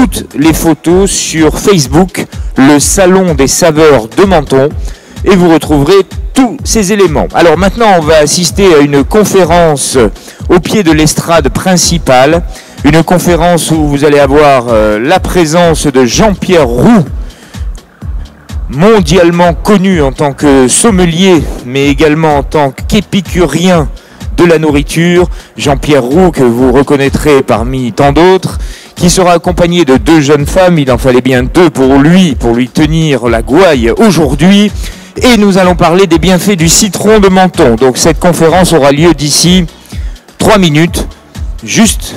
toutes les photos sur Facebook, le Salon des saveurs de Menton, et vous retrouverez tous ces éléments. Alors maintenant, on va assister à une conférence au pied de l'estrade principale, une conférence où vous allez avoir la présence de Jean-Pierre Roux, mondialement connu en tant que sommelier, mais également en tant qu'épicurien de la nourriture. Jean-Pierre Roux, que vous reconnaîtrez parmi tant d'autres, qui sera accompagné de 2 jeunes femmes. Il en fallait bien 2 pour lui tenir la gouaille aujourd'hui. Et nous allons parler des bienfaits du citron de Menton. Donc cette conférence aura lieu d'ici 3 minutes, juste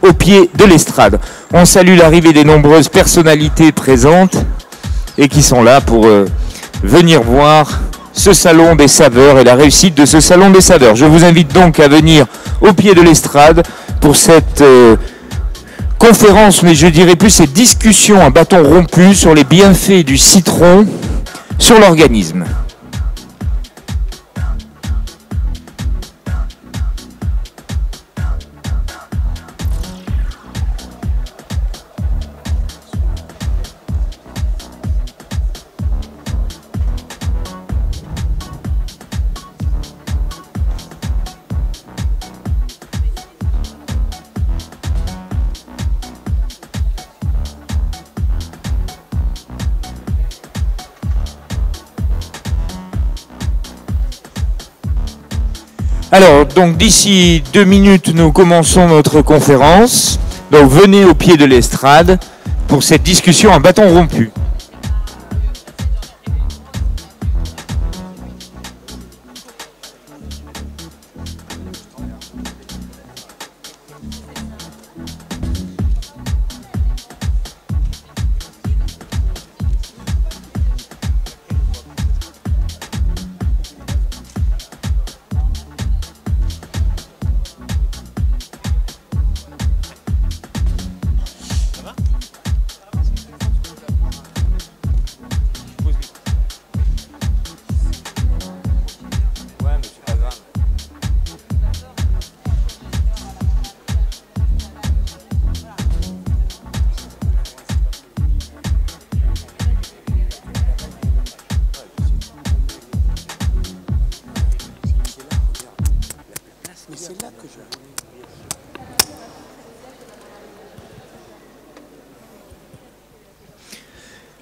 au pied de l'estrade. On salue l'arrivée des nombreuses personnalités présentes et qui sont là pour venir voir ce salon des saveurs et la réussite de ce salon des saveurs. Je vous invite donc à venir au pied de l'estrade pour cette conférence, mais je dirais plus cette discussion à bâton rompu sur les bienfaits du citron sur l'organisme. Alors, donc d'ici 2 minutes, nous commençons notre conférence. Donc venez au pied de l'estrade pour cette discussion à bâton rompu.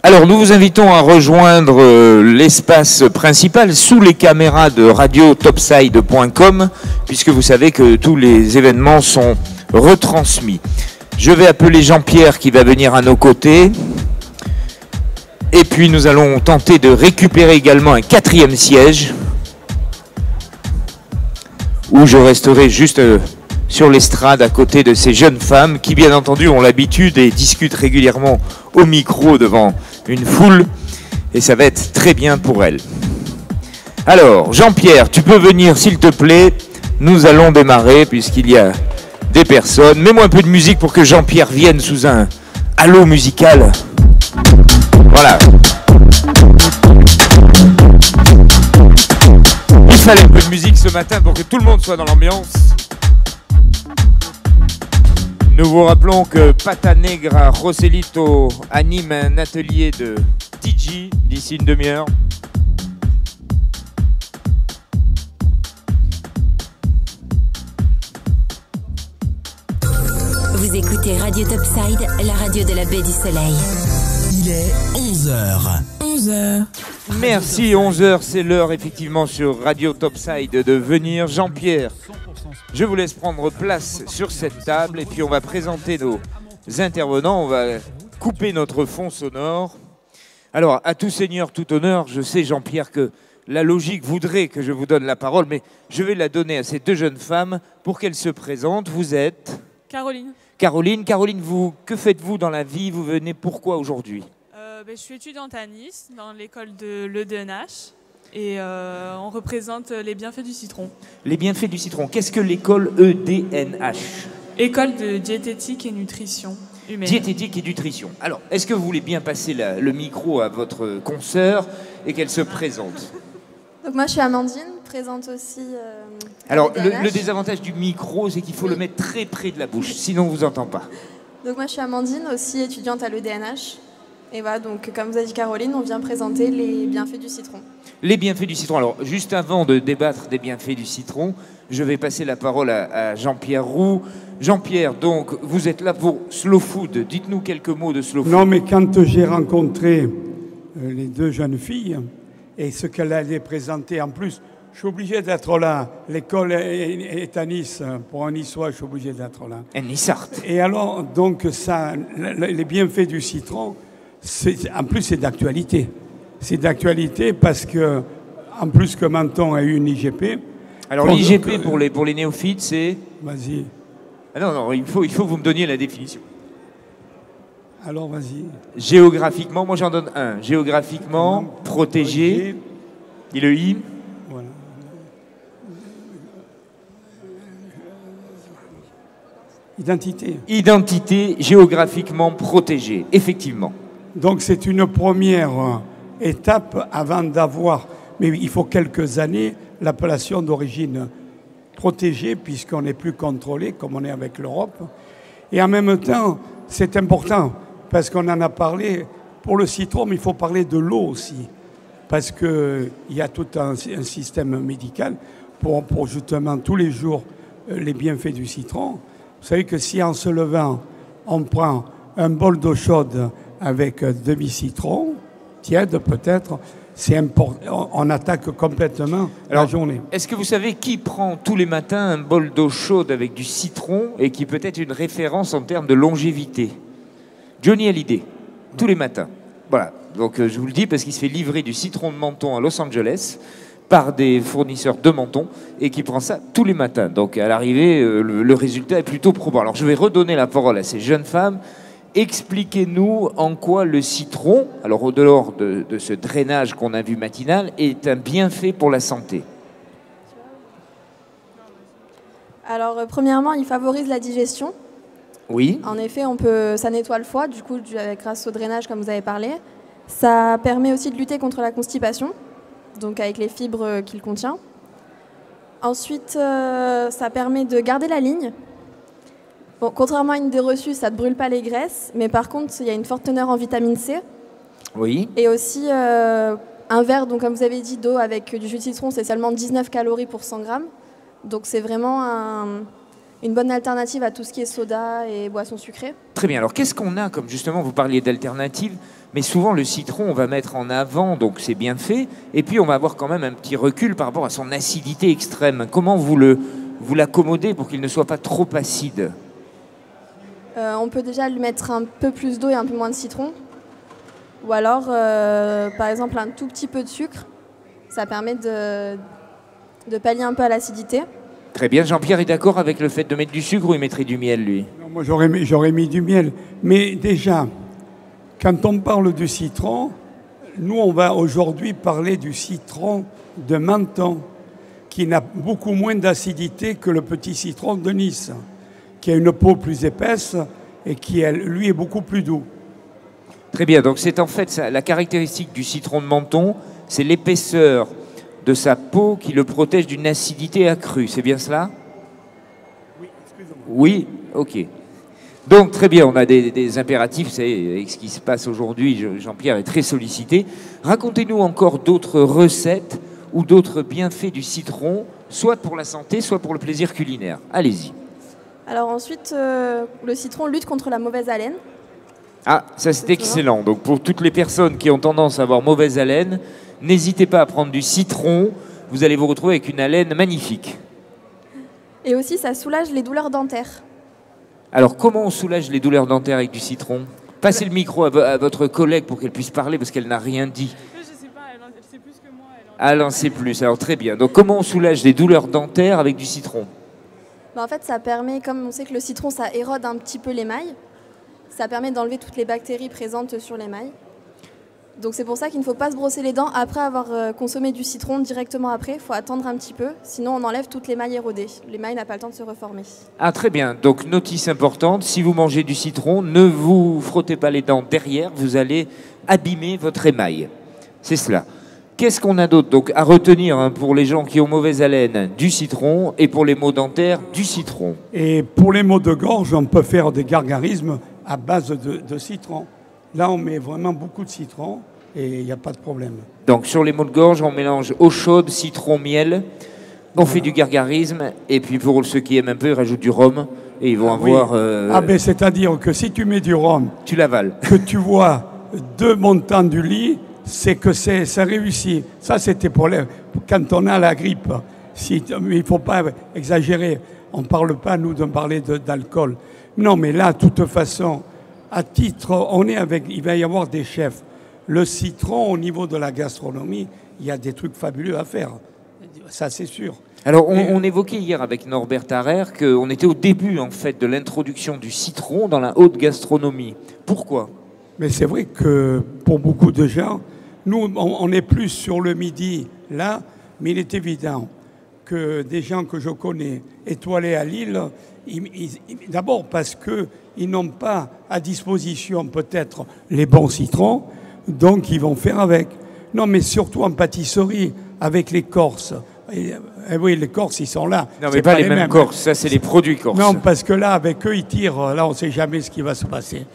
Alors nous vous invitons à rejoindre l'espace principal sous les caméras de radiotopside.com, puisque vous savez que tous les événements sont retransmis. Je vais appeler Jean-Pierre qui va venir à nos côtés. Et puis nous allons tenter de récupérer également un 4e siège, où je resterai juste sur l'estrade à côté de ces jeunes femmes qui bien entendu ont l'habitude et discutent régulièrement au micro devant une foule, et ça va être très bien pour elles. Alors Jean-Pierre, tu peux venir s'il te plaît, nous allons démarrer puisqu'il y a des personnes. Mets-moi un peu de musique pour que Jean-Pierre vienne sous un halo musical. Voilà. Il fallait un peu de musique ce matin pour que tout le monde soit dans l'ambiance. Nous vous rappelons que Pata Negra Roselito anime un atelier de DJ d'ici une demi-heure. Vous écoutez Radio Topside, la radio de la baie du Soleil. Il est 11h. 11h. Merci, 11h, c'est l'heure effectivement sur Radio Topside de venir. Jean-Pierre, je vous laisse prendre place sur cette table et puis on va présenter nos intervenants. On va couper notre fond sonore. Alors, à tout seigneur, tout honneur, je sais Jean-Pierre que la logique voudrait que je vous donne la parole, mais je vais la donner à ces 2 jeunes femmes pour qu'elles se présentent. Vous êtes Caroline. Caroline, vous, que faites-vous dans la vie? Vous venez pourquoi aujourd'hui? Je suis étudiante à Nice, dans l'école de l'EDNH, et on représente les bienfaits du citron. Les bienfaits du citron. Qu'est-ce que l'école EDNH? École de diététique et nutrition humaine. Diététique et nutrition. Alors, est-ce que vous voulez bien passer le micro à votre consoeur et qu'elle se présente? Donc moi, je suis Amandine, présente aussi... Alors, le désavantage du micro, c'est qu'il faut le mettre très près de la bouche, sinon on ne vous entend pas. Donc moi je suis Amandine, aussi étudiante à l'EDNH. Et voilà, donc comme vous a dit Caroline, on vient présenter les bienfaits du citron. Les bienfaits du citron. Alors, juste avant de débattre des bienfaits du citron, je vais passer la parole à Jean-Pierre Roux. Jean-Pierre, donc, vous êtes là pour Slow Food. Dites-nous quelques mots de Slow Food. Non, mais quand j'ai rencontré les deux jeunes filles et ce qu'elles allaient présenter en plus, je suis obligé d'être là. L'école est à Nice. Pour un Niçois, je suis obligé d'être là. Un Nissart. Et alors, donc, ça, les bienfaits du citron, en plus, c'est d'actualité. C'est d'actualité parce que, en plus que Menton a eu une IGP. Alors, l'IGP, pour les néophytes, c'est... Vas-y. Ah non, il faut que vous me donniez la définition. Alors, vas-y. Géographiquement, moi j'en donne un. Géographiquement, protégé. Et le I? Voilà. Identité. Identité géographiquement protégée, effectivement. Donc c'est une première étape avant d'avoir, mais il faut quelques années, l'appellation d'origine protégée puisqu'on n'est plus contrôlé comme on est avec l'Europe. Et en même temps, c'est important parce qu'on en a parlé pour le citron, mais il faut parler de l'eau aussi parce qu'il y a tout un système médical pour justement tous les jours les bienfaits du citron. Vous savez que si en se levant, on prend un bol d'eau chaude avec demi-citron, tiède peut-être, c'est important. On attaque complètement la journée. Est-ce que vous savez qui prend tous les matins un bol d'eau chaude avec du citron et qui peut être une référence en termes de longévité? Johnny Hallyday, tous les matins. Voilà, donc je vous le dis parce qu'il se fait livrer du citron de Menton à Los Angeles par des fournisseurs de Menton et qui prend ça tous les matins. Donc à l'arrivée, le résultat est plutôt probant. Alors je vais redonner la parole à ces jeunes femmes. Expliquez-nous en quoi le citron, alors au-delà de ce drainage qu'on a vu matinal, est un bienfait pour la santé. Alors premièrement, il favorise la digestion. Oui. En effet, ça nettoie le foie, du coup, grâce au drainage comme vous avez parlé. Ça permet aussi de lutter contre la constipation, donc avec les fibres qu'il contient. Ensuite, ça permet de garder la ligne. Bon, contrairement à une idée reçue, ça ne brûle pas les graisses, mais par contre, il y a une forte teneur en vitamine C. Oui. Et aussi, un verre, donc, comme vous avez dit, d'eau avec du jus de citron, c'est seulement 19 calories pour 100 grammes. Donc c'est vraiment une bonne alternative à tout ce qui est soda et boissons sucrées. Très bien. Alors qu'est-ce qu'on a comme, justement, vous parliez d'alternatives, mais souvent le citron, on va mettre en avant, donc c'est bien fait, et puis on va avoir quand même un petit recul par rapport à son acidité extrême. Comment vous l'accommodez pour qu'il ne soit pas trop acide? On peut déjà lui mettre un peu plus d'eau et un peu moins de citron. Ou alors, par exemple, un tout petit peu de sucre. Ça permet de pallier un peu à l'acidité. Très bien. Jean-Pierre est d'accord avec le fait de mettre du sucre ou il mettrait du miel, lui? Non, moi, j'aurais mis du miel. Mais déjà, quand on parle du citron, nous, on va aujourd'hui parler du citron de Menton, qui n'a beaucoup moins d'acidité que le petit citron de Nice, qui a une peau plus épaisse et qui, lui, est beaucoup plus doux. Très bien, donc c'est en fait ça, la caractéristique du citron de Menton, c'est l'épaisseur de sa peau qui le protège d'une acidité accrue, c'est bien cela? Oui, excusez-moi. Oui, ok. Donc très bien, on a des impératifs, c'est avec ce qui se passe aujourd'hui, Jean-Pierre est très sollicité. Racontez-nous encore d'autres recettes ou d'autres bienfaits du citron, soit pour la santé, soit pour le plaisir culinaire. Allez-y. Alors ensuite, le citron lutte contre la mauvaise haleine. Ah, ça c'est excellent. Donc pour toutes les personnes qui ont tendance à avoir mauvaise haleine, n'hésitez pas à prendre du citron. Vous allez vous retrouver avec une haleine magnifique. Et aussi, ça soulage les douleurs dentaires. Alors comment on soulage les douleurs dentaires avec du citron? Passez le micro à votre collègue pour qu'elle puisse parler parce qu'elle n'a rien dit. Je sais pas, elle sait plus que moi. Elle en sait plus, alors très bien. Donc comment on soulage les douleurs dentaires avec du citron? En fait, ça permet, comme on sait que le citron, ça érode un petit peu l'émail, ça permet d'enlever toutes les bactéries présentes sur l'émail. Donc c'est pour ça qu'il ne faut pas se brosser les dents après avoir consommé du citron directement après. Il faut attendre un petit peu, sinon on enlève toute l'émail érodée. L'émail n'a pas le temps de se reformer. Ah très bien, donc notice importante, si vous mangez du citron, ne vous frottez pas les dents derrière, vous allez abîmer votre émail. C'est cela. Qu'est-ce qu'on a d'autre donc à retenir pour les gens qui ont mauvaise haleine? Du citron, et pour les maux dentaires, du citron. Et pour les maux de gorge, on peut faire des gargarismes à base de citron. Là, on met vraiment beaucoup de citron et il n'y a pas de problème. Donc sur les maux de gorge, on mélange eau chaude, citron, miel, on fait du gargarisme, et puis pour ceux qui aiment un peu, ils rajoutent du rhum, et ils vont avoir... Ben, c'est-à-dire que si tu mets du rhum, tu l'avales. que tu vois 2 montants du lit, c'est que ça réussit. Ça, c'était pour quand on a la grippe. Mais il ne faut pas exagérer. On ne parle pas, nous, de parler d'alcool. Non, mais là, de toute façon, à titre, il va y avoir des chefs. Le citron, au niveau de la gastronomie, il y a des trucs fabuleux à faire. Ça, c'est sûr. Alors, on évoquait hier avec Norbert Harrer qu'on était au début, en fait, de l'introduction du citron dans la haute gastronomie. Pourquoi ? Mais c'est vrai que pour beaucoup de gens, nous, on est plus sur le midi, là, mais il est évident que des gens que je connais étoilés à Lille, d'abord parce qu'ils n'ont pas à disposition peut-être les bons citrons, donc ils vont faire avec. Non, mais surtout en pâtisserie, avec les Corses. Et oui, les Corses, ils sont là. Non, mais pas les mêmes Corses, ça c'est les produits Corses. Non, parce que là, avec eux, ils tirent. Là, on ne sait jamais ce qui va se passer.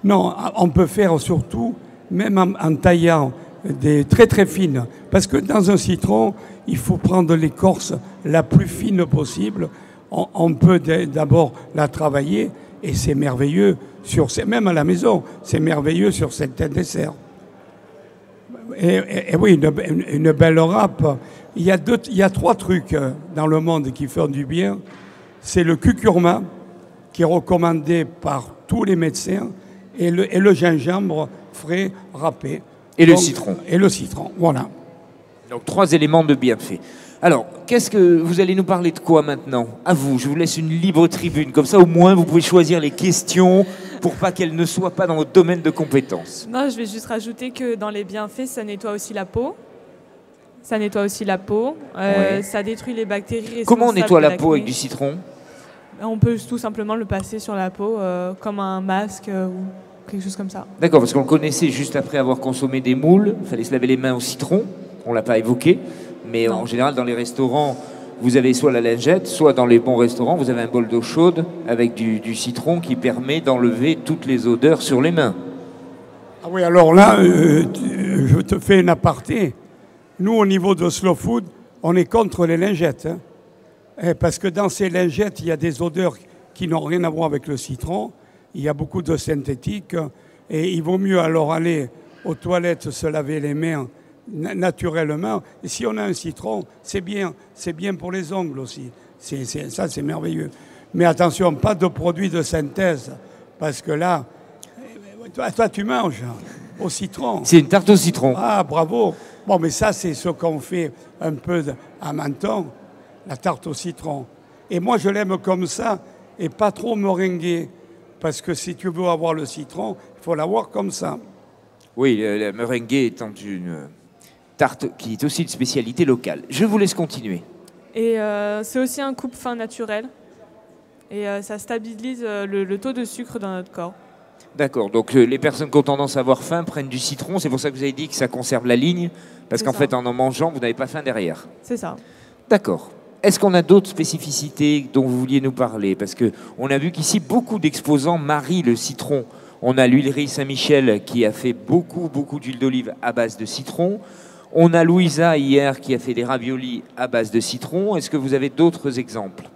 Non, on peut faire surtout, même en taillant des très très fines. Parce que dans un citron, il faut prendre l'écorce la plus fine possible. On peut d'abord la travailler et c'est merveilleux, même à la maison, c'est merveilleux sur certains desserts. Et oui, une belle râpe. Il y a 3 trucs dans le monde qui font du bien. C'est le curcuma, qui est recommandé par tous les médecins, et le gingembre frais râpé. Et le citron. Et le citron, voilà. Donc 3 éléments de bienfait. Alors, qu'est-ce que vous allez nous parler de quoi maintenant? À vous, je vous laisse une libre tribune. Comme ça, au moins, vous pouvez choisir les questions pour pas qu'elles ne soient pas dans votre domaine de compétences. Non, je vais juste rajouter que dans les bienfaits, ça nettoie aussi la peau. Ça nettoie aussi la peau. Ouais. Ça détruit les bactéries responsables. Comment on nettoie de la l'acné. peau avec du citron? On peut tout simplement le passer sur la peau comme un masque ou quelque chose comme ça. D'accord, parce qu'on le connaissait juste après avoir consommé des moules. Il fallait se laver les mains au citron. On ne l'a pas évoqué. Mais Non. en général, dans les restaurants, vous avez soit la lingette, soit dans les bons restaurants, vous avez un bol d'eau chaude avec du citron qui permet d'enlever toutes les odeurs sur les mains. Ah oui, alors là, je te fais une aparté. Nous, au niveau de Slow Food, on est contre les lingettes. Parce que dans ces lingettes, il y a des odeurs qui n'ont rien à voir avec le citron. Il y a beaucoup de synthétiques. Et il vaut mieux alors aller aux toilettes se laver les mains naturellement. Et si on a un citron, c'est bien pour les ongles aussi. Ça, c'est merveilleux. Mais attention, pas de produits de synthèse. Parce que là, toi tu manges au citron. C'est une tarte au citron. Ah, bravo. Bon, mais ça, c'est ce qu'on fait un peu à Menton, la tarte au citron. Et moi, je l'aime comme ça et pas trop meringuée. Parce que si tu veux avoir le citron, il faut l'avoir comme ça. Oui, la meringuée étant une tarte qui est aussi une spécialité locale. Je vous laisse continuer. Et c'est aussi un coupe-faim naturel. Et ça stabilise le taux de sucre dans notre corps. D'accord, donc les personnes qui ont tendance à avoir faim prennent du citron. C'est pour ça que vous avez dit que ça conserve la ligne. Parce C'est qu'en ça. fait, en mangeant, vous n'avez pas faim derrière. C'est ça. D'accord. Est-ce qu'on a d'autres spécificités dont vous vouliez nous parler? Parce qu'on a vu qu'ici, beaucoup d'exposants marient le citron. On a l'huilerie Saint-Michel qui a fait beaucoup d'huile d'olive à base de citron. On a Louisa hier qui a fait des raviolis à base de citron. Est-ce que vous avez d'autres exemples?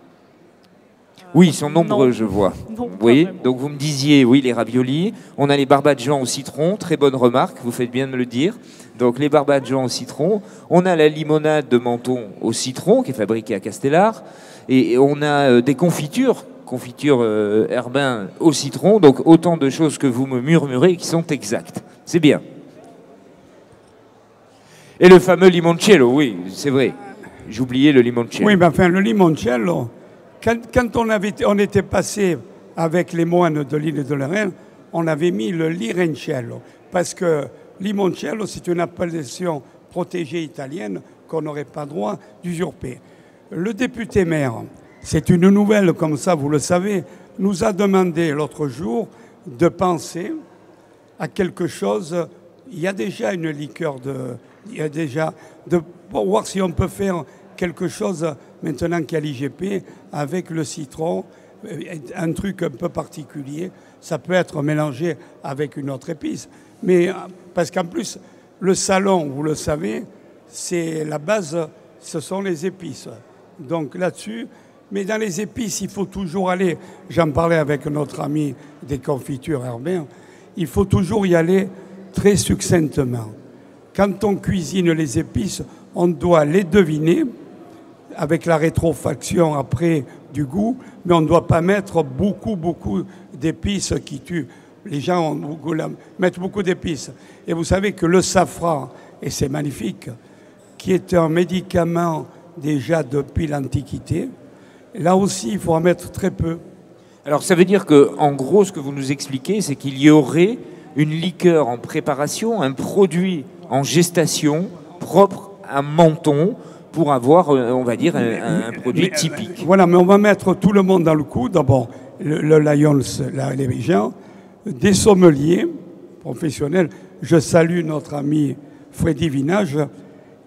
Oui, ils sont nombreux, non. je vois. Non, pas Oui, vraiment. donc vous me disiez, oui, les raviolis. On a les barbadjans au citron, très bonne remarque, vous faites bien de me le dire. Donc les barbadjans au citron. On a la limonade de Menton au citron, qui est fabriquée à Castellar. Et on a des confitures Herbin au citron. Donc autant de choses que vous me murmurez qui sont exactes. C'est bien. Et le fameux limoncello, oui, c'est vrai. J'oubliais le limoncello. Oui, mais enfin, le limoncello, quand on était passé avec les moines de l'île de Lorraine, on avait mis le lirencello. Parce que limoncello, c'est une appellation protégée italienne qu'on n'aurait pas droit d'usurper. Le député maire, c'est une nouvelle comme ça, vous le savez, nous a demandé l'autre jour de penser à quelque chose. Il y a déjà une liqueur pour voir si on peut faire quelque chose maintenant qu'il y a l'IGP avec le citron un truc un peu particulier, ça peut être mélangé avec une autre épice. Mais parce qu'en plus, le salon, vous le savez, c'est la base, ce sont les épices. Donc là-dessus, mais dans les épices, il faut toujours aller, j'en parlais avec notre ami des confitures Herbert, il faut toujours y aller très succinctement. Quand on cuisine les épices, on doit les deviner avec la rétrofaction après du goût, mais on ne doit pas mettre beaucoup d'épices qui tuent. Les gens mettent beaucoup d'épices. Et vous savez que le safran, et c'est magnifique, qui est un médicament déjà depuis l'Antiquité, là aussi, il faut en mettre très peu. Alors ça veut dire que, en gros, ce que vous nous expliquez, c'est qu'il y aurait une liqueur en préparation, un produit en gestation propre à Menton pour avoir, on va dire, un produit typique. Voilà, mais on va mettre tout le monde dans le coup. D'abord, le Lions, les gens, des sommeliers professionnels. Je salue notre ami Freddy Vinage,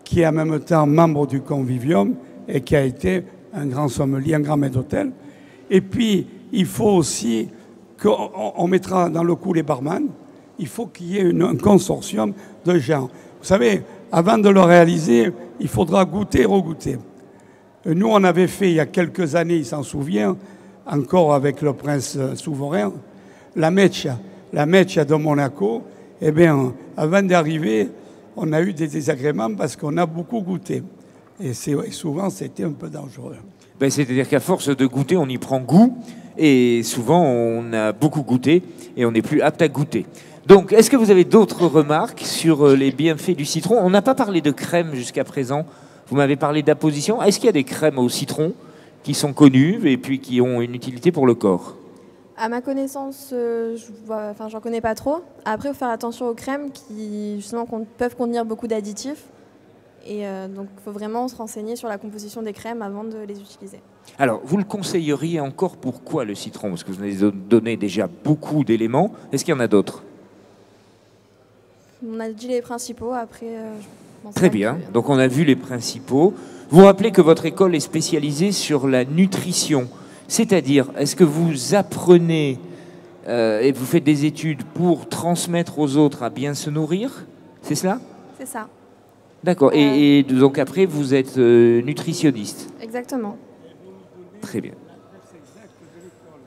qui est en même temps membre du Convivium et qui a été un grand sommelier, un grand maître d'hôtel. Et puis, il faut aussi qu'on mettra dans le coup les barman. Il faut qu'il y ait un consortium de gens. Vous savez, avant de le réaliser, il faudra goûter, regoûter. Nous, on avait fait il y a quelques années, il s'en souvient, encore avec le prince souverain, la Meccia de Monaco. Eh bien, avant d'arriver, on a eu des désagréments parce qu'on a beaucoup goûté. Et souvent, c'était un peu dangereux. Ben, c'est-à-dire qu'à force de goûter, on y prend goût. Et souvent, on a beaucoup goûté et on n'est plus apte à goûter. Donc, est-ce que vous avez d'autres remarques sur les bienfaits du citron? On n'a pas parlé de crème jusqu'à présent. Vous m'avez parlé d'apposition. Est-ce qu'il y a des crèmes au citron qui sont connues et puis qui ont une utilité pour le corps? À ma connaissance, j'en connais pas trop. Après, il faut faire attention aux crèmes qui, justement, peuvent contenir beaucoup d'additifs. Et donc, il faut vraiment se renseigner sur la composition des crèmes avant de les utiliser. Alors, vous le conseilleriez encore pourquoi le citron? Parce que vous avez donné déjà beaucoup d'éléments. Est-ce qu'il y en a d'autres? On a dit les principaux, après... Très bien, donc on a vu les principaux. Vous rappelez que votre école est spécialisée sur la nutrition. C'est-à-dire, est-ce que vous apprenez et vous faites des études pour transmettre aux autres à bien se nourrir? C'est cela? C'est ça. D'accord. Et donc après, vous êtes nutritionniste? Exactement. Très bien.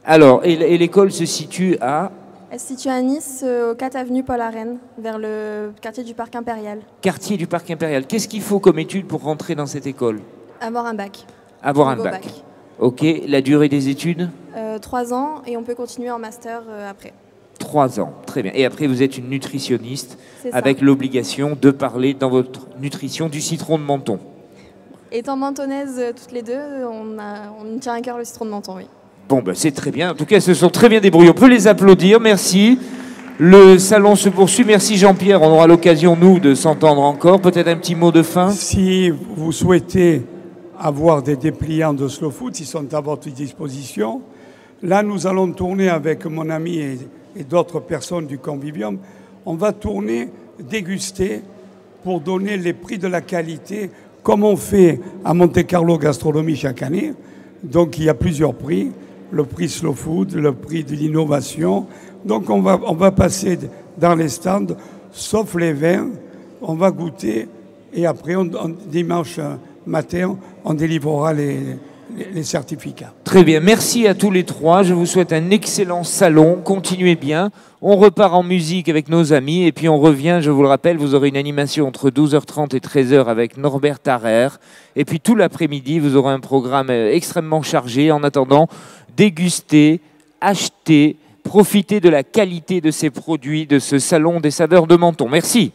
Alors, et l'école se situe à? Elle se situe à Nice, au 4 avenue Paul Arène, vers le quartier du Parc Impérial. Quartier du Parc Impérial. Qu'est-ce qu'il faut comme étude pour rentrer dans cette école? Avoir un bac. Avoir un bac. Ok. La durée des études? 3 ans, et on peut continuer en master après. 3 ans, très bien. Et après, vous êtes une nutritionniste avec l'obligation de parler dans votre nutrition du citron de Menton. Étant mentonnaise toutes les deux, on tient à cœur le citron de Menton, oui. Bon, ben, c'est très bien. En tout cas, ils se sont très bien débrouillés. On peut les applaudir. Merci. Le salon se poursuit. Merci Jean-Pierre. On aura l'occasion, nous, de s'entendre encore. Peut-être un petit mot de fin? Si vous souhaitez avoir des dépliants de Slow Food, ils sont à votre disposition. Là, nous allons tourner avec mon ami et d'autres personnes du Convivium. On va tourner, déguster pour donner les prix de la qualité, comme on fait à Monte Carlo Gastronomie chaque année. Donc, il y a plusieurs prix. Le prix Slow Food, le prix de l'innovation. Donc, on va passer dans les stands, sauf les vins. On va goûter et après, dimanche matin, on délivrera les certificats. Très bien, merci à tous les trois. Je vous souhaite un excellent salon. Continuez bien. On repart en musique avec nos amis et puis on revient, je vous le rappelle, vous aurez une animation entre 12h30 et 13h avec Norbert Tarrer. Et puis tout l'après-midi, vous aurez un programme extrêmement chargé. En attendant, dégustez, achetez, profitez de la qualité de ces produits, de ce salon des saveurs de Menton. Merci.